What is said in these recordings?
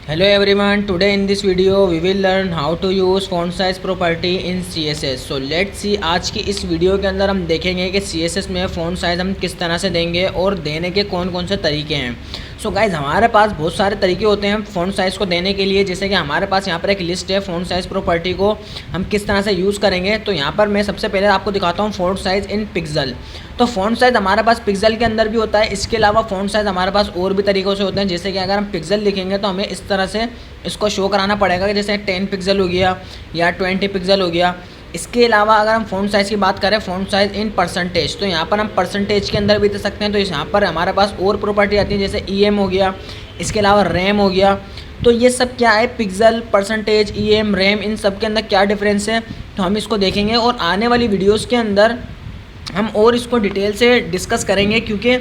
Hello everyone, today in this video we will learn how to use font size property in CSS. So let's see, आज की इस video के अंदर हम देखेंगे कि CSS में फ़ॉन्ट साइज़ हम किस तरह से देंगे और देने के कौन कौन से तरीके हैं। सो गाइज़, हमारे पास बहुत सारे तरीके होते हैं फ़ॉन्ट साइज़ को देने के लिए। जैसे कि हमारे पास यहाँ पर एक लिस्ट है फ़ॉन्ट साइज़ प्रॉपर्टी को हम किस तरह से यूज़ करेंगे। तो यहाँ पर मैं सबसे पहले आपको दिखाता हूँ फ़ॉन्ट साइज़ इन पिक्सल। तो फ़ॉन्ट साइज़ हमारे पास पिक्सल के अंदर भी होता है। इसके अलावा फ़ॉन्ट साइज़ हमारे पास और भी तरीक़ों से होते हैं। जैसे कि अगर हम पिक्सल लिखेंगे तो हमें इस तरह से इसको शो कराना पड़ेगा कि जैसे 10 पिक्सल हो गया या 20 पिक्सल हो गया। इसके अलावा अगर हम फ़ॉन्ट साइज़ की बात करें, फ़ॉन्ट साइज़ इन परसेंटेज, तो यहाँ पर हम परसेंटेज के अंदर भी दे सकते हैं। तो यहाँ पर हमारे पास और प्रॉपर्टी आती है, जैसे EM हो गया, इसके अलावा रैम हो गया। तो ये सब क्या है, पिक्सल, परसेंटेज, EM, रैम, इन सब के अंदर क्या डिफरेंस है तो हम इसको देखेंगे। और आने वाली वीडियोज़ के अंदर हम और इसको डिटेल से डिस्कस करेंगे, क्योंकि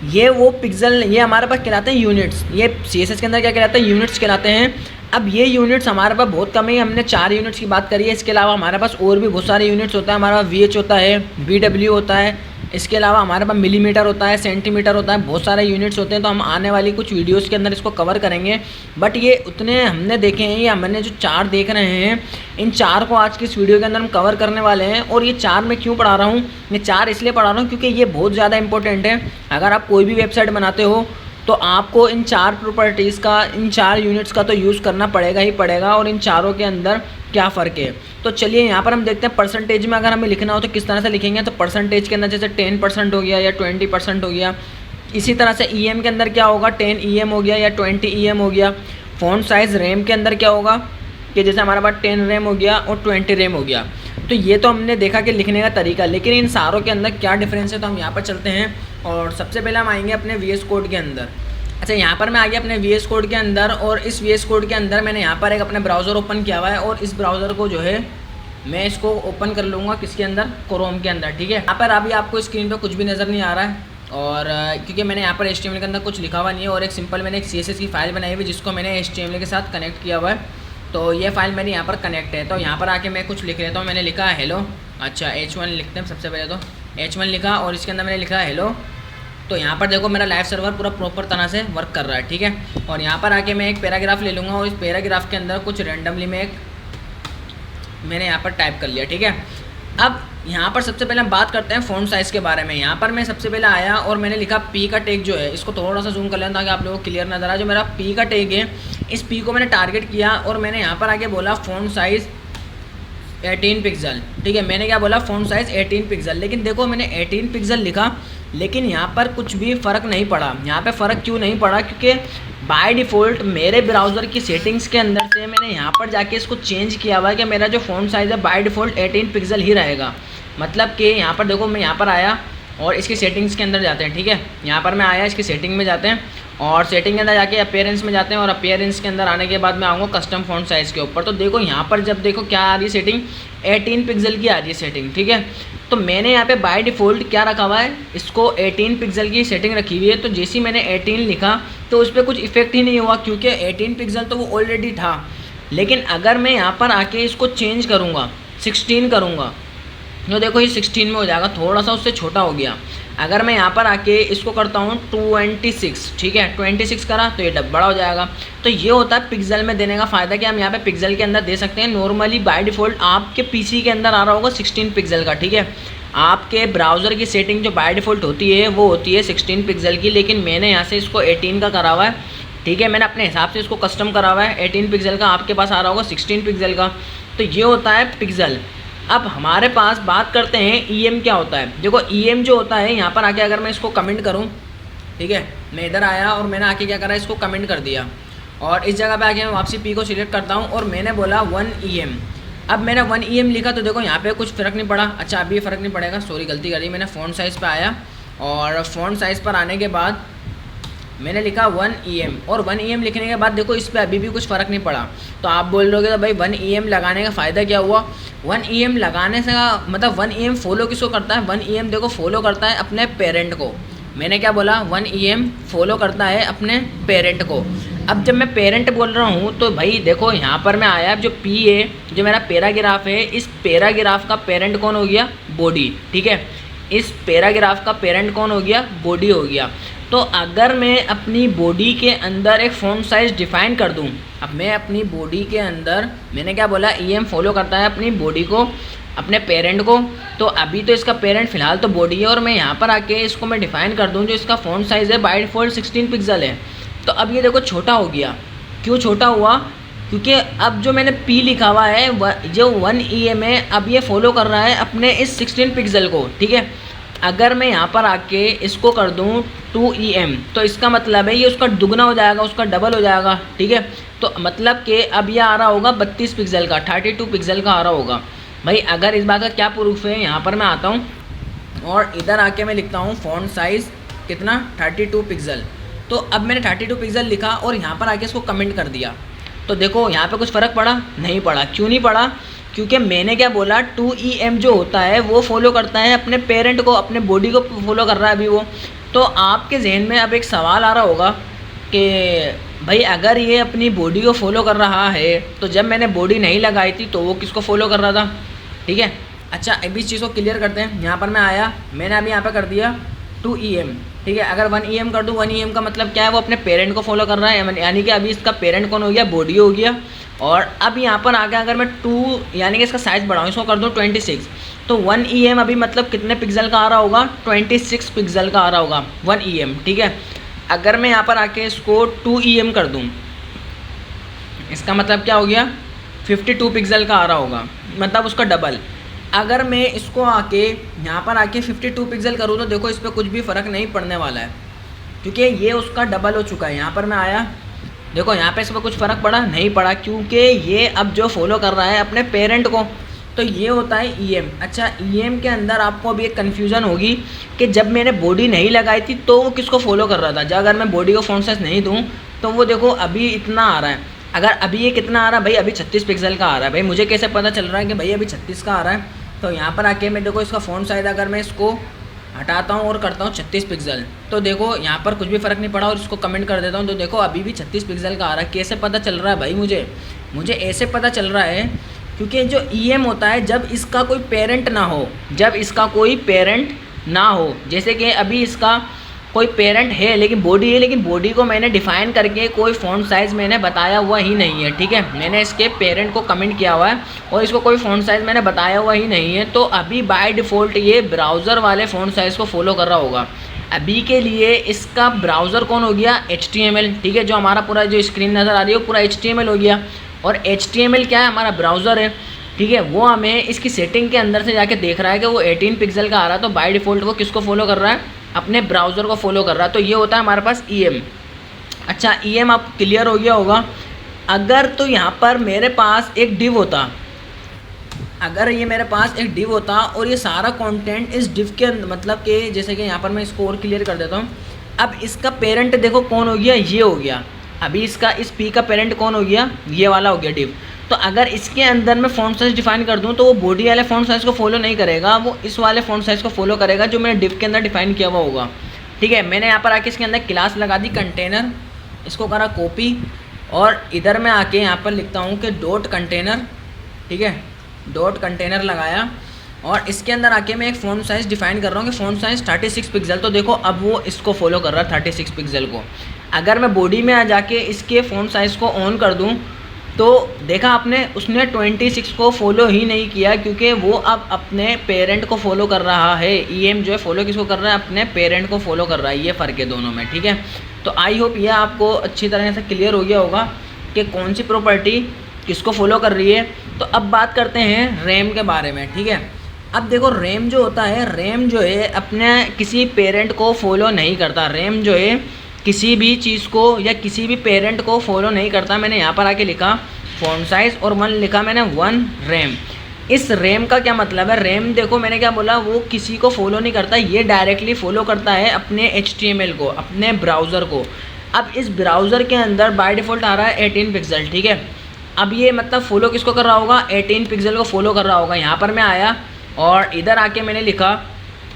ये वो पिक्सल, ये हमारे पास कहलाते हैं यूनिट्स। ये CSS के अंदर क्या कहलाते हैं, यूनिट्स कहलाते हैं। अब ये यूनिट्स हमारे पास बहुत कम है, हमने 4 यूनिट्स की बात करी है। इसके अलावा हमारे पास और भी बहुत सारे यूनिट्स होता है। हमारा पास VH होता है, BW होता है, इसके अलावा हमारे पास मिलीमीटर होता है, सेंटीमीटर होता है, बहुत सारे यूनिट्स होते हैं। तो हम आने वाली कुछ वीडियोज़ के अंदर इसको कवर करेंगे। बट ये उतने हमने देखे हैं, ये हमने जो 4 देख रहे हैं, इन 4 को आज की इस वीडियो के अंदर हम कवर करने वाले हैं। और ये 4 मैं क्यों पढ़ा रहा हूँ, ये 4 इसलिए पढ़ा रहा हूँ क्योंकि ये बहुत ज़्यादा इंपॉर्टेंट है। अगर आप कोई भी वेबसाइट बनाते हो तो आपको इन 4 प्रॉपर्टीज़ का, इन 4 यूनिट्स का तो यूज़ करना पड़ेगा ही पड़ेगा। और इन चारों के अंदर क्या फ़र्क है, तो चलिए यहाँ पर हम देखते हैं। परसेंटेज में अगर हमें लिखना हो तो किस तरह से लिखेंगे। तो परसेंटेज के अंदर जैसे 10% हो गया या 20% हो गया। इसी तरह से EM के अंदर क्या होगा, 10 EM हो गया या 20 EM हो गया। फ़ॉन्ट साइज़ रैम के अंदर क्या होगा कि जैसे हमारे पास 10 रैम हो गया और 20 रैम हो गया। तो ये तो हमने देखा कि लिखने का तरीका, लेकिन इन सारों के अंदर क्या डिफरेंस है, तो हम यहाँ पर चलते हैं। और सबसे पहले हम आएंगे अपने VS कोड के अंदर। अच्छा, यहाँ पर मैं आ गया अपने VS कोड के अंदर, और इस VS कोड के अंदर मैंने यहाँ पर एक अपने ब्राउज़र ओपन किया हुआ है। और इस ब्राउज़र को जो है मैं इसको ओपन कर लूँगा किसके अंदर, क्रोम के अंदर। ठीक है, यहाँ पर अभी आपको स्क्रीन पर कुछ भी नज़र नहीं आ रहा है, और क्योंकि मैंने यहाँ पर HTML के अंदर कुछ लिखा हुआ नहीं है। और एक सिंपल मैंने एक CSS की फ़ाइल बनाई हुई जिसको मैंने HTML के साथ कनेक्ट किया हुआ है। तो ये फाइल मेरी यहाँ पर कनेक्ट है। तो यहाँ पर आके मैं कुछ लिख लेता हूँ। मैंने लिखा है हेलो। अच्छा, H1 लिखते हैं सबसे पहले। तो H1 लिखा और इसके अंदर मैंने लिखा है हेलो। तो यहाँ पर देखो मेरा लाइव सर्वर पूरा प्रॉपर तरह से वर्क कर रहा है। ठीक है, और यहाँ पर आके मैं एक पैराग्राफ ले लूँगा और इस पैराग्राफ के अंदर कुछ रैंडमली मैंने यहाँ पर टाइप कर लिया। ठीक है, अब यहाँ पर सबसे पहले हम बात करते हैं फ़ॉन्ट साइज़ के बारे में। यहाँ पर मैं सबसे पहले आया और मैंने लिखा P का टैग जो है, इसको थोड़ा सा जूम कर लें ताकि आप लोगों को क्लियर नज़र आए। जो मेरा P का टैग है, इस P को मैंने टारगेट किया और मैंने यहाँ पर आके बोला फ़ॉन्ट साइज़ 18 पिक्सल। ठीक है, मैंने क्या बोला, फ़ॉन्ट साइज़ 18 पिक्सल। लेकिन देखो मैंने 18 पिक्सल लिखा, लेकिन यहाँ पर कुछ भी फ़र्क नहीं पड़ा। यहाँ पे फ़र्क क्यों नहीं पड़ा, क्योंकि बाय डिफ़ॉल्ट मेरे ब्राउज़र की सेटिंग्स के अंदर से मैंने यहाँ पर जाके इसको चेंज किया हुआ है कि मेरा जो फ़ॉन्ट साइज़ है बाय डिफ़ॉल्ट 18 पिक्सल ही रहेगा। मतलब कि यहाँ पर देखो, मैं यहाँ पर आया और इसकी सेटिंग्स के अंदर जाते हैं। ठीक है, यहाँ पर मैं आया, इसकी सेटिंग में जाते हैं और सेटिंग के अंदर जाके अपीयरेंस में जाते हैं। और अपीयरेंस के अंदर आने के बाद मैं आऊँगा कस्टम फ़ॉन्ट साइज़ के ऊपर। तो देखो यहाँ पर जब देखो क्या आ रही है सेटिंग, 18 पिक्सल की आ रही है सेटिंग। ठीक है, तो मैंने यहाँ पे बाय डिफ़ॉल्ट क्या रखा हुआ है, इसको 18 पिक्सल की सेटिंग रखी हुई है। तो जैसे ही मैंने 18 लिखा तो उस पर कुछ इफेक्ट ही नहीं हुआ, क्योंकि 18 पिक्सल तो वो ऑलरेडी था। लेकिन अगर मैं यहाँ पर आके इसको चेंज करूँगा, 16 करूँगा, तो देखो ये 16 में हो जाएगा, थोड़ा सा उससे छोटा हो गया। अगर मैं यहाँ पर आके इसको करता हूँ 26, ठीक है, 26 करा तो ये बड़ा हो जाएगा। तो ये होता है पिक्सल में देने का फ़ायदा कि हम यहाँ पे पिक्सल के अंदर दे सकते हैं। नॉर्मली बाय डिफ़ॉल्ट आपके PC के अंदर आ रहा होगा 16 पिक्सल का। ठीक है, आपके ब्राउज़र की सेटिंग जो बाय डिफ़ॉल्ट होती है वो होती है 16 पिक्सल की, लेकिन मैंने यहाँ से इसको 18 का करा हुआ है। ठीक है, मैंने अपने हिसाब से इसको कस्टम करा हुआ है 18 पिक्सल का, आपके पास आ रहा होगा 16 पिक्सल का। तो ये होता है पिक्सल। अब हमारे पास बात करते हैं EM क्या होता है। देखो EM जो होता है, यहाँ पर आके अगर मैं इसको कमेंट करूँ, ठीक है, मैं इधर आया और मैंने आके क्या करा, इसको कमेंट कर दिया और इस जगह पे आके मैं वापसी P को सिलेक्ट करता हूँ और मैंने बोला 1 EM। अब मैंने 1 EM लिखा तो देखो यहाँ पे कुछ फ़र्क नहीं पड़ा। अच्छा, अभी फ़र्क नहीं पड़ेगा, सॉरी गलती करी मैंने। फ़ॉन्ट साइज़ पे आया और फ़ॉन्ट साइज़ पर आने के बाद मैंने लिखा 1 EM, और 1 EM लिखने के बाद देखो इस पर अभी भी कुछ फ़र्क नहीं पड़ा। तो आप बोल रहे हो तो भाई 1 EM लगाने का फ़ायदा क्या हुआ। 1 EM लगाने से मतलब 1 EM फॉलो किसको करता है, 1 EM देखो फॉलो करता है अपने पेरेंट को। मैंने क्या बोला, 1 EM फॉलो करता है अपने पेरेंट को। अब जब मैं पेरेंट बोल रहा हूँ तो भाई देखो यहाँ पर मैं आया, जो P है, जो मेरा पैराग्राफ है, इस पैराग्राफ का पेरेंट कौन हो गया, बॉडी। ठीक है, इस पैराग्राफ का पेरेंट कौन हो गया, बॉडी हो गया। तो अगर मैं अपनी बॉडी के अंदर एक फ़ॉन्ट साइज़ डिफ़ाइन कर दूं, अब मैं अपनी बॉडी के अंदर, मैंने क्या बोला, EM फॉलो करता है अपनी बॉडी को, अपने पेरेंट को। तो अभी तो इसका पेरेंट फ़िलहाल तो बॉडी है, और मैं यहाँ पर आके इसको मैं डिफ़ाइन कर दूँ, जो इसका फ़ॉन्ट साइज़ है बाय डिफ़ॉल्ट 16 पिक्सल है। तो अब ये देखो छोटा हो गया। क्यों छोटा हुआ? क्योंकि अब जो मैंने P लिखा हुआ है, जो 1 EM है, अब ये फॉलो कर रहा है अपने इस 16 पिक्सल को, ठीक है। अगर मैं यहाँ पर आके इसको कर दूँ 2 EM, तो इसका मतलब है ये उसका दुगना हो जाएगा, उसका डबल हो जाएगा, ठीक है। तो मतलब कि अब ये आ रहा होगा 32 पिक्सल का, 32 पिक्सल का आ रहा होगा। भाई अगर इस बात का क्या प्रूफ है, यहाँ पर मैं आता हूँ और इधर आके मैं लिखता हूँ फ़ॉन्ट साइज़ कितना, 32 पिक्सल। तो अब मैंने 32 पिक्सल लिखा और यहाँ पर आके इसको कमेंट कर दिया। तो देखो यहाँ पे कुछ फ़र्क पड़ा? नहीं पड़ा। क्यों नहीं पड़ा? क्योंकि मैंने क्या बोला, 2 EM जो होता है वो फॉलो करता है अपने पेरेंट को, अपने बॉडी को फॉलो कर रहा है अभी वो। तो आपके जहन में अब एक सवाल आ रहा होगा कि भाई अगर ये अपनी बॉडी को फॉलो कर रहा है, तो जब मैंने बॉडी नहीं लगाई थी तो वो किसको फॉलो कर रहा था, ठीक है। अच्छा, अभी इस चीज़ को क्लियर करते हैं। यहाँ पर मैं आया, मैंने अभी यहाँ पर कर दिया 2 EM, ठीक है। अगर 1 EM कर दूँ, 1 EM का मतलब क्या है, वो अपने पेरेंट को फॉलो कर रहा है, यानी कि अभी इसका पेरेंट कौन हो गया, बॉडी हो गया। और अब यहाँ पर आके अगर मैं 2 यानी कि इसका साइज़ बढ़ाऊँ, इसको कर दूँ 26, तो 1 EM अभी मतलब कितने पिक्सल का आ रहा होगा, 26 पिक्सल का आ रहा होगा 1 EM, ठीक है। अगर मैं यहाँ पर आके इसको 2 EM कर दूँ, इसका मतलब क्या हो गया, 52 पिक्सल का आ रहा होगा, मतलब उसका डबल। अगर मैं इसको आके यहाँ पर आके 52 पिक्सल करूँ, तो देखो इस पर कुछ भी फ़र्क नहीं पड़ने वाला है, क्योंकि ये उसका डबल हो चुका है। यहाँ पर मैं आया, देखो यहाँ पे इस पर कुछ फ़र्क पड़ा? नहीं पड़ा, क्योंकि ये अब जो फॉलो कर रहा है अपने पेरेंट को, तो ये होता है EM। अच्छा, EM के अंदर आपको अभी एक कन्फ्यूज़न होगी कि जब मैंने बॉडी नहीं लगाई थी तो वो किसको फॉलो कर रहा था। जब अगर मैं बॉडी को फ़ॉन्ट साइज़ नहीं दूँ, तो वो देखो अभी इतना आ रहा है। अगर अभी ये कितना आ रहा है भाई, अभी 36 पिक्सल का आ रहा है। भाई मुझे कैसे पता चल रहा है कि भाई अभी 36 का आ रहा है? तो यहाँ पर आके मैं देखो इसका फ़ॉन्ट साइज़ अगर मैं इसको हटाता हूँ और करता हूँ 36 पिक्सल, तो देखो यहाँ पर कुछ भी फ़र्क नहीं पड़ा, और इसको कमेंट कर देता हूँ, तो देखो अभी भी 36 पिक्सल का आ रहा है। कैसे पता चल रहा है भाई? मुझे ऐसे पता चल रहा है, क्योंकि जो EM होता है, जब इसका कोई पेरेंट ना हो, जब इसका कोई पेरेंट ना हो, जैसे कि अभी इसका कोई पेरेंट है लेकिन बॉडी है, लेकिन बॉडी को मैंने डिफ़ाइन करके कोई फ़ॉन्ट साइज़ मैंने बताया हुआ ही नहीं है, ठीक है। मैंने इसके पेरेंट को कमेंट किया हुआ है और इसको कोई फ़ॉन्ट साइज़ मैंने बताया हुआ ही नहीं है। तो अभी बाय डिफ़ॉल्ट ये ब्राउज़र वाले फ़ॉन्ट साइज़ को फॉलो कर रहा होगा। अभी के लिए इसका ब्राउज़र कौन हो गया, HTML, ठीक है। जो हमारा पूरा जो स्क्रीन नज़र आ रही है वो पूरा HTML हो गया, और HTML क्या है, हमारा ब्राउज़र है, ठीक है। वो हमें इसकी सेटिंग के अंदर से जाके देख रहा है कि वो 18 पिक्सल का आ रहा है, तो बाय डिफ़ॉल्ट वो किसको फॉलो कर रहा है, अपने ब्राउज़र को फॉलो कर रहा है। तो ये होता है हमारे पास EM। अच्छा, EM आप क्लियर हो गया होगा। अगर तो यहाँ पर मेरे पास एक डिव होता, अगर ये मेरे पास एक डिव होता और ये सारा कंटेंट इस डिव के मतलब कि जैसे कि यहाँ पर मैं इसको और क्लियर कर देता हूँ। अब इसका पेरेंट देखो कौन हो गया, ये हो गया। अभी इसका इस P का पेरेंट कौन हो गया, ये वाला हो गया डिव। तो अगर इसके अंदर मैं फ़ॉन्ट साइज़ डिफ़ाइन कर दूं, तो वो बॉडी वाले फ़ॉन्ट साइज़ को फॉलो नहीं करेगा, वो इस वाले फ़ॉन्ट साइज़ को फॉलो करेगा जो मैंने डिव के अंदर डिफ़ाइन किया हुआ होगा, ठीक है। मैंने यहाँ पर आके इसके अंदर क्लास लगा दी कंटेनर, इसको करा कॉपी, और इधर मैं आके यहाँ पर लिखता हूँ कि डॉट कंटेनर, ठीक है। डॉट कंटेनर लगाया और इसके अंदर आके मैं एक फ़ॉन्ट साइज़ डिफ़ाइन कर रहा हूँ कि फ़ॉन्ट साइज़ 36 पिक्सल। तो देखो अब वो इसको फॉलो कर रहा है 36 पिक्सल को। अगर मैं बॉडी में आ जाके इसके फ़ॉन्ट साइज़ को ऑन कर दूँ, तो देखा आपने, उसने 26 को फॉलो ही नहीं किया, क्योंकि वो अब अपने पेरेंट को फॉलो कर रहा है। EM जो है फॉलो किसको कर रहा है, अपने पेरेंट को फॉलो कर रहा है। ये फ़र्क है दोनों में, ठीक है। तो आई होप ये आपको अच्छी तरह से क्लियर हो गया होगा कि कौन सी प्रॉपर्टी किसको फॉलो कर रही है। तो अब बात करते हैं रैम के बारे में, ठीक है। अब देखो रैम जो होता है, रैम जो है अपने किसी पेरेंट को फॉलो नहीं करता। रैम जो है किसी भी चीज़ को या किसी भी पेरेंट को फॉलो नहीं करता। मैंने यहाँ पर आके लिखा फ़ॉन्ट साइज़ और 1 लिखा मैंने 1 रैम। इस रैम का क्या मतलब है, रैम देखो मैंने क्या बोला, वो किसी को फॉलो नहीं करता, ये डायरेक्टली फॉलो करता है अपने HTML को, अपने ब्राउज़र को। अब इस ब्राउज़र के अंदर बाय डिफ़ॉल्ट आ रहा है 18 पिक्सल, ठीक है। अब ये मतलब फॉलो किसको कर रहा होगा, 18 पिक्सल को फॉलो कर रहा होगा। यहाँ पर मैं आया और इधर आके मैंने लिखा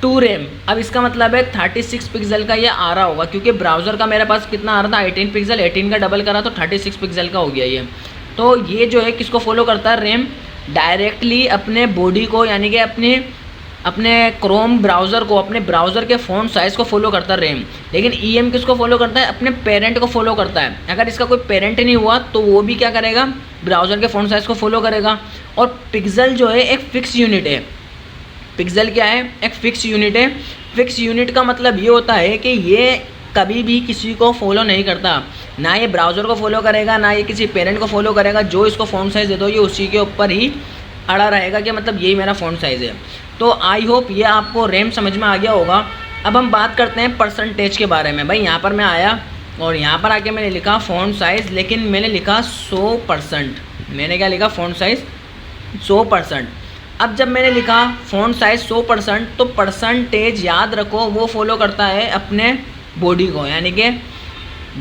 2 रैम। अब इसका मतलब है 36 पिक्सल का ये आ रहा होगा, क्योंकि ब्राउज़र का मेरे पास कितना आ रहा था 18 पिक्सल, 18 का डबल करा तो 36 पिक्सल का हो गया ये। तो ये जो है किसको फॉलो करता है, रैम डायरेक्टली अपने बॉडी को, यानी कि अपने अपने क्रोम ब्राउज़र को, अपने ब्राउज़र के फ़ॉन्ट साइज़ को फॉलो करता है रैम, लेकिन ईएम किसको फॉलो करता है? अपने पेरेंट को फॉलो करता है। अगर इसका कोई पेरेंट नहीं हुआ तो वो भी क्या करेगा? ब्राउज़र के फ़ॉन्ट साइज़ को फॉलो करेगा। और पिक्सल जो है एक फ़िक्स यूनिट है। पिक्सल क्या है? एक फ़िक्स यूनिट है। फ़िक्स यूनिट का मतलब ये होता है कि ये कभी भी किसी को फॉलो नहीं करता, ना ये ब्राउज़र को फॉलो करेगा, ना ये किसी पेरेंट को फॉलो करेगा। जो इसको फ़ॉन्ट साइज़ दे दो ये उसी के ऊपर ही अड़ा रहेगा कि मतलब यही मेरा फ़ॉन्ट साइज़ है। तो आई होप ये आपको रैम समझ में आ गया होगा। अब हम बात करते हैं परसेंटेज के बारे में। भाई यहाँ पर मैं आया और यहाँ पर आके मैंने लिखा फ़ॉन्ट साइज़, लेकिन मैंने लिखा 100%। मैंने क्या लिखा? Font size 100%। अब जब मैंने लिखा फ़ॉन्ट साइज़ 100%, तो परसेंटेज याद रखो वो फॉलो करता है अपने बॉडी को, यानी कि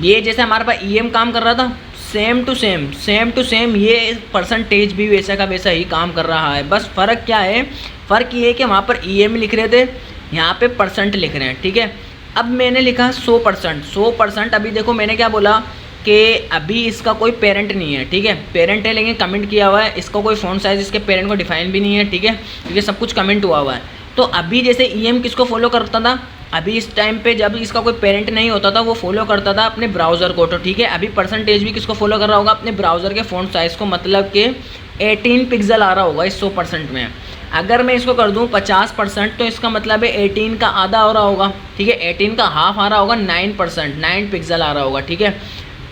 ये जैसे हमारे पास ईएम काम कर रहा था, सेम टू सेम ये परसेंटेज भी वैसा का वैसा ही काम कर रहा है। बस फ़र्क क्या है? फ़र्क ये है कि वहाँ पर ईएम लिख रहे थे, यहाँ पे परसेंट लिख रहे हैं, ठीक है। अब मैंने लिखा 100%। अभी देखो मैंने क्या बोला कि अभी इसका कोई पेरेंट नहीं है, ठीक है। पेरेंट है लेकिन कमेंट किया हुआ है, इसका कोई फ़ॉन्ट साइज़ इसके पेरेंट को डिफाइन भी नहीं है, ठीक है, क्योंकि सब कुछ कमेंट हुआ हुआ है। तो अभी जैसे ईएम किसको फॉलो करता था? अभी इस टाइम पे जब इसका कोई पेरेंट नहीं होता था वो फॉलो करता था अपने ब्राउज़र को, तो ठीक है। अभी परसेंटेज भी किसको फॉलो कर रहा होगा? अपने ब्राउज़र के फ़ॉन्ट साइज़ को, मतलब कि 18 पिक्सल आ रहा होगा इस 100% में। अगर मैं इसको कर दूं 50%, तो इसका मतलब है 18 का आधा हो रहा होगा, ठीक है। 18 का हाफ आ रहा होगा 9%, 9 पिक्सल आ रहा होगा, ठीक है।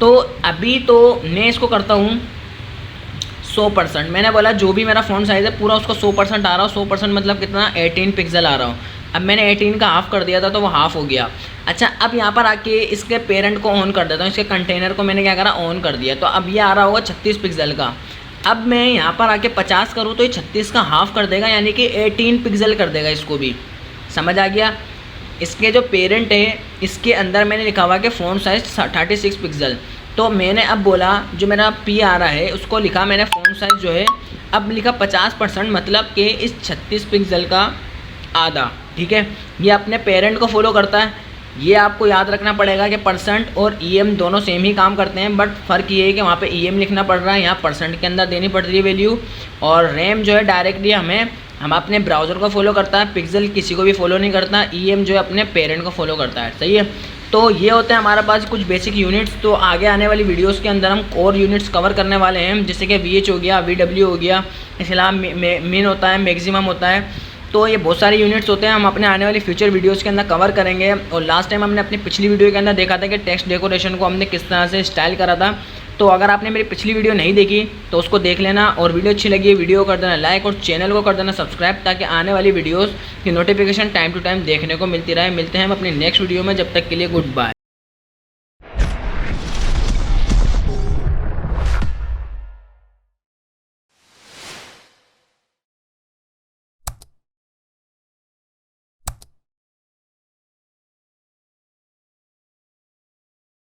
तो अभी तो मैं इसको करता हूँ 100%। मैंने बोला जो भी मेरा फ़ॉन्ट साइज़ है पूरा उसको 100% आ रहा हो। 100% मतलब कितना? 18 पिक्सल आ रहा हो। अब मैंने 18 का हाफ़ कर दिया था तो वो हाफ़ हो गया। अच्छा, अब यहाँ पर आके इसके पेरेंट को ऑन कर देता हूँ, इसके कंटेनर को मैंने क्या करा? ऑन कर दिया। तो अब ये आ रहा होगा 36 पिक्सल का। अब मैं यहाँ पर आके 50 करूँ तो ये 36 का हाफ़ कर देगा, यानी कि 18 पिक्सल कर देगा इसको भी। समझ आ गया? इसके जो पेरेंट है इसके अंदर मैंने लिखा हुआ कि फ़ॉन्ट साइज़ 36 पिक्सल। तो मैंने अब बोला जो मेरा पी आ रहा है उसको लिखा मैंने फ़ॉन्ट साइज़ जो है अब लिखा 50%, मतलब कि इस 36 पिक्सल का आधा, ठीक है। ये अपने पेरेंट को फॉलो करता है। ये आपको याद रखना पड़ेगा कि परसेंट और ईएम दोनों सेम ही काम करते हैं, बट फ़र्क ये है कि वहाँ पे ईएम लिखना पड़ रहा है, यहाँ परसेंट के अंदर देनी पड़ रही है वैल्यू। और रैम जो है डायरेक्टली हम अपने ब्राउज़र को फॉलो करता है, पिक्सल किसी को भी फॉलो नहीं करता, ईएम जो है अपने पेरेंट को फॉलो करता है, सही है। तो ये होते हैं हमारे पास कुछ बेसिक यूनिट्स। तो आगे आने वाली वीडियोस के अंदर हम और यूनिट्स कवर करने वाले हैं, जैसे कि वीएच हो गया, वीडब्ल्यू हो गया, इसके अलावा मीन होता है, मैक्सिमम होता है। तो ये बहुत सारे यूनिट्स होते हैं, हम अपने आने वाली फ्यूचर वीडियोस के अंदर कवर करेंगे। और लास्ट टाइम हमने अपनी पिछली वीडियो के अंदर देखा था कि टेक्स्ट डेकोरेशन को हमने किस तरह से स्टाइल करा था। तो अगर आपने मेरी पिछली वीडियो नहीं देखी तो उसको देख लेना, और वीडियो अच्छी लगी वीडियो कर देना लाइक और चैनल को कर देना सब्सक्राइब, ताकि आने वाली वीडियोस की नोटिफिकेशन टाइम टू टाइम देखने को मिलती रहे। मिलते हैं हम अपनी नेक्स्ट वीडियो में, जब तक के लिए गुड बाय।